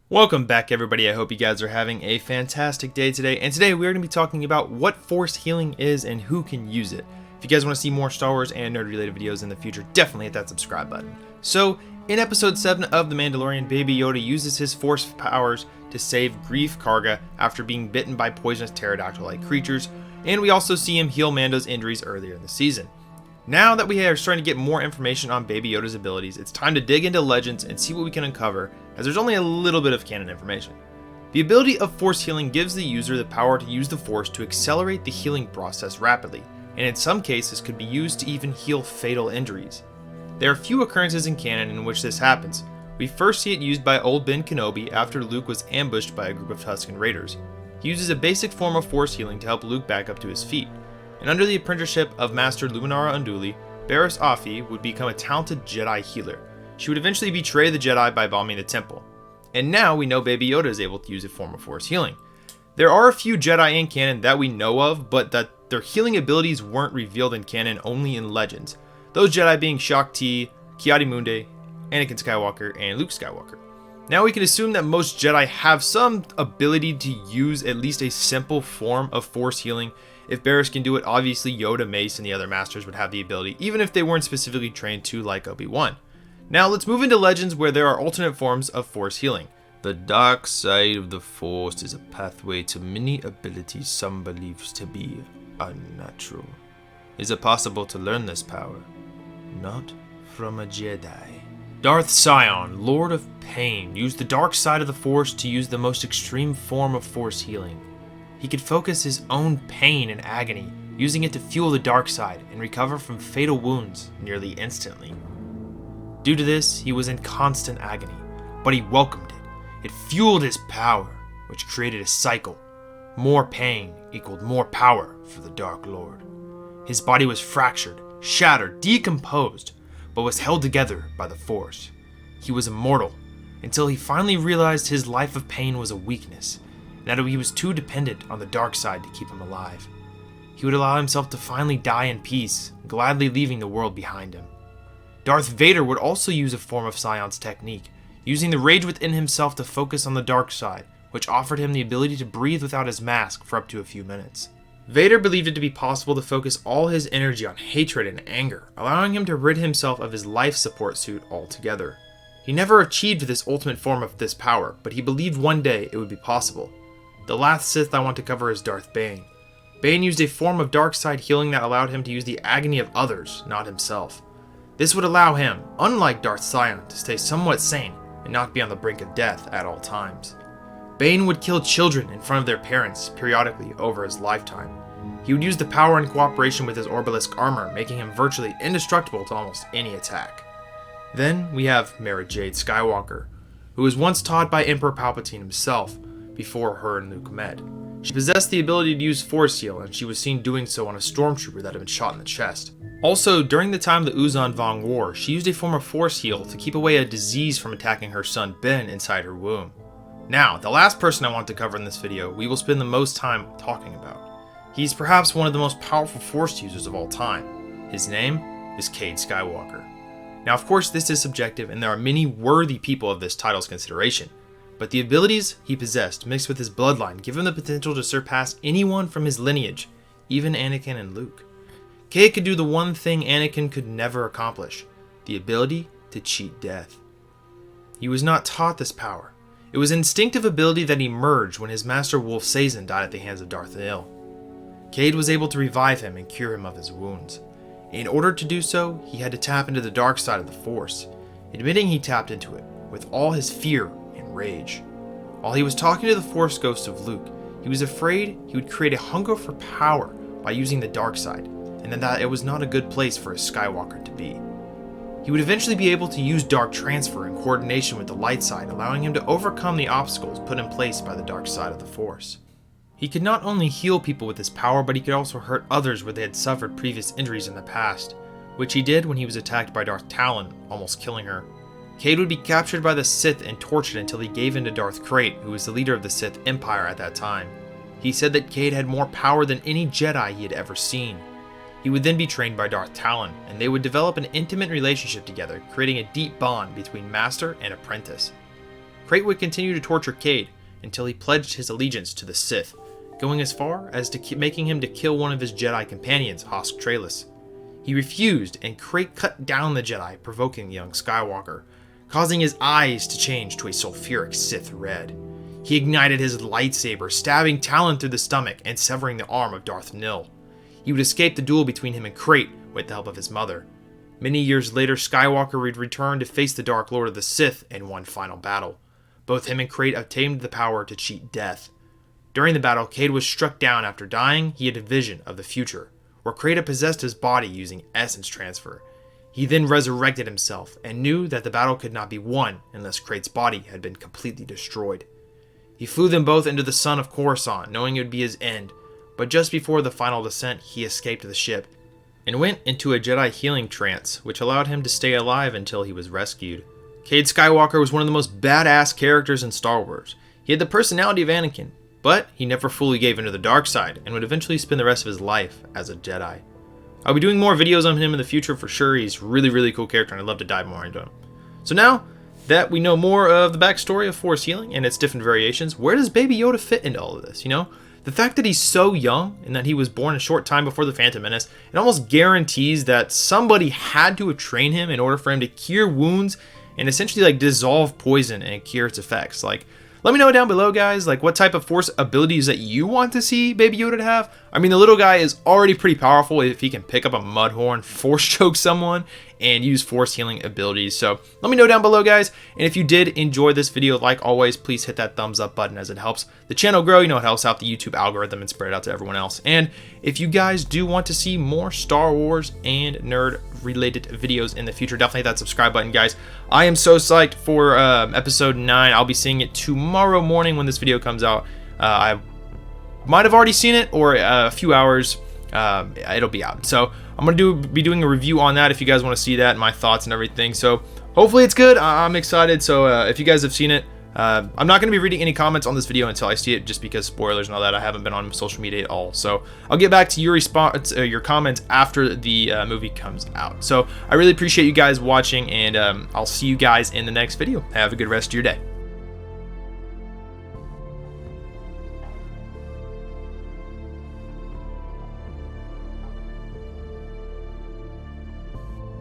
Welcome back everybody, I hope you guys are having a fantastic day today, and today we're going to be talking about what force healing is and who can use it. If you guys want to see more Star Wars and nerd related videos in the future, definitely hit that subscribe button. So, in episode 7 of The Mandalorian, Baby Yoda uses his force powers to save Greef Karga after being bitten by poisonous pterodactyl-like creatures, and we also see him heal Mando's injuries earlier in the season. Now that we are starting to get more information on Baby Yoda's abilities, it's time to dig into Legends and see what we can uncover, as there's only a little bit of canon information. The ability of Force Healing gives the user the power to use the Force to accelerate the healing process rapidly, and in some cases could be used to even heal fatal injuries. There are few occurrences in canon in which this happens. We first see it used by Old Ben Kenobi after Luke was ambushed by a group of Tusken Raiders. He uses a basic form of Force Healing to help Luke back up to his feet. And under the apprenticeship of Master Luminara Unduli, Barriss Offee would become a talented Jedi healer. She would eventually betray the Jedi by bombing the temple. And now we know Baby Yoda is able to use a form of Force Healing. There are a few Jedi in canon that we know of, but that their healing abilities weren't revealed in canon, only in Legends. Those Jedi being Shakti, Ki-Adi-Mundi, Anakin Skywalker, and Luke Skywalker. Now we can assume that most Jedi have some ability to use at least a simple form of Force Healing. If Barriss can do it, obviously Yoda, Mace, and the other Masters would have the ability, even if they weren't specifically trained to like Obi Wan. Now let's move into Legends where there are alternate forms of Force Healing. The dark side of the Force is a pathway to many abilities some believe to be unnatural. Is it possible to learn this power? Not from a Jedi. Darth Sion, Lord of Pain, used the dark side of the Force to use the most extreme form of Force Healing. He could focus his own pain and agony, using it to fuel the dark side and recover from fatal wounds nearly instantly. Due to this, he was in constant agony, but he welcomed it. It fueled his power, which created a cycle. More pain equaled more power for the Dark Lord. His body was fractured, shattered, decomposed, but was held together by the Force. He was immortal, until he finally realized his life of pain was a weakness, and that he was too dependent on the dark side to keep him alive. He would allow himself to finally die in peace, gladly leaving the world behind him. Darth Vader would also use a form of Sion's technique, using the rage within himself to focus on the dark side, which offered him the ability to breathe without his mask for up to a few minutes. Vader believed it to be possible to focus all his energy on hatred and anger, allowing him to rid himself of his life support suit altogether. He never achieved this ultimate form of this power, but he believed one day it would be possible. The last Sith I want to cover is Darth Bane. Bane used a form of dark side healing that allowed him to use the agony of others, not himself. This would allow him, unlike Darth Sion, to stay somewhat sane and not be on the brink of death at all times. Bane would kill children in front of their parents periodically over his lifetime. He would use the power in cooperation with his Orbalisk armor, making him virtually indestructible to almost any attack. Then we have Mara Jade Skywalker, who was once taught by Emperor Palpatine himself before her and Luke met. She possessed the ability to use Force Heal, and she was seen doing so on a stormtrooper that had been shot in the chest. Also, during the time of the Uzan Vong War, she used a form of Force Heal to keep away a disease from attacking her son Ben inside her womb. Now, the last person I want to cover in this video, we will spend the most time talking about. He's perhaps one of the most powerful Force users of all time. His name is Cade Skywalker. Now, of course, this is subjective, and there are many worthy people of this title's consideration, but the abilities he possessed mixed with his bloodline give him the potential to surpass anyone from his lineage, even Anakin and Luke. Cade could do the one thing Anakin could never accomplish, the ability to cheat death. He was not taught this power. It was an instinctive ability that emerged when his master Wolf Sazin died at the hands of Darth Sil. Cade was able to revive him and cure him of his wounds. In order to do so, he had to tap into the dark side of the Force, admitting he tapped into it with all his fear and rage. While he was talking to the Force ghost of Luke, he was afraid he would create a hunger for power by using the dark side, and that it was not a good place for a Skywalker to be. He would eventually be able to use Dark Transfer in coordination with the light side, allowing him to overcome the obstacles put in place by the dark side of the Force. He could not only heal people with his power, but he could also hurt others where they had suffered previous injuries in the past, which he did when he was attacked by Darth Talon, almost killing her. Cade would be captured by the Sith and tortured until he gave in to Darth Krayt, who was the leader of the Sith Empire at that time. He said that Cade had more power than any Jedi he had ever seen. He would then be trained by Darth Talon, and they would develop an intimate relationship together, creating a deep bond between master and apprentice. Krayt would continue to torture Cade until he pledged his allegiance to the Sith, going as far as making him to kill one of his Jedi companions, Hosk Traylis. He refused, and Krayt cut down the Jedi, provoking young Skywalker, causing his eyes to change to a sulfuric Sith red. He ignited his lightsaber, stabbing Talon through the stomach and severing the arm of Darth Nil. He would escape the duel between him and Krayt with the help of his mother. Many years later, Skywalker would return to face the Dark Lord of the Sith in one final battle. Both him and Krayt obtained the power to cheat death. During the battle, Cade was struck down. After dying, he had a vision of the future, where Krayt had possessed his body using essence transfer. He then resurrected himself and knew that the battle could not be won unless Krayt's body had been completely destroyed. He flew them both into the sun of Coruscant, knowing it would be his end, but just before the final descent, he escaped the ship and went into a Jedi healing trance, which allowed him to stay alive until he was rescued. Cade Skywalker was one of the most badass characters in Star Wars. He had the personality of Anakin, but he never fully gave into the dark side and would eventually spend the rest of his life as a Jedi. I'll be doing more videos on him in the future for sure. He's a really cool character and I'd love to dive more into him. So now that we know more of the backstory of Force Healing and its different variations, where does Baby Yoda fit into all of this, you know? The fact that he's so young and that he was born a short time before the Phantom Menace, it almost guarantees that somebody had to have trained him in order for him to cure wounds and essentially like dissolve poison and cure its effects. Like, let me know down below, guys, like what type of Force abilities that you want to see Baby Yoda to have. I mean, the little guy is already pretty powerful if he can pick up a mud horn, force choke someone, and use Force healing abilities. So let me know down below, guys. And if you did enjoy this video, like always, please hit that thumbs up button as it helps the channel grow. You know, it helps out the YouTube algorithm and spread it out to everyone else. And if you guys do want to see more Star Wars and nerd related videos in the future, definitely hit that subscribe button, guys. I am so psyched for episode 9. I'll be seeing it tomorrow morning when this video comes out. I might have already seen it, or a few hours it'll be out. So I'm gonna be doing a review on that if you guys want to see that and my thoughts and everything. So hopefully it's good. I'm excited. So if you guys have seen it, I'm not going to be reading any comments on this video until I see it, just because spoilers and all that. I haven't been on social media at all. So I'll get back to your response, your comments after the movie comes out. So I really appreciate you guys watching, and I'll see you guys in the next video. Have a good rest of your day.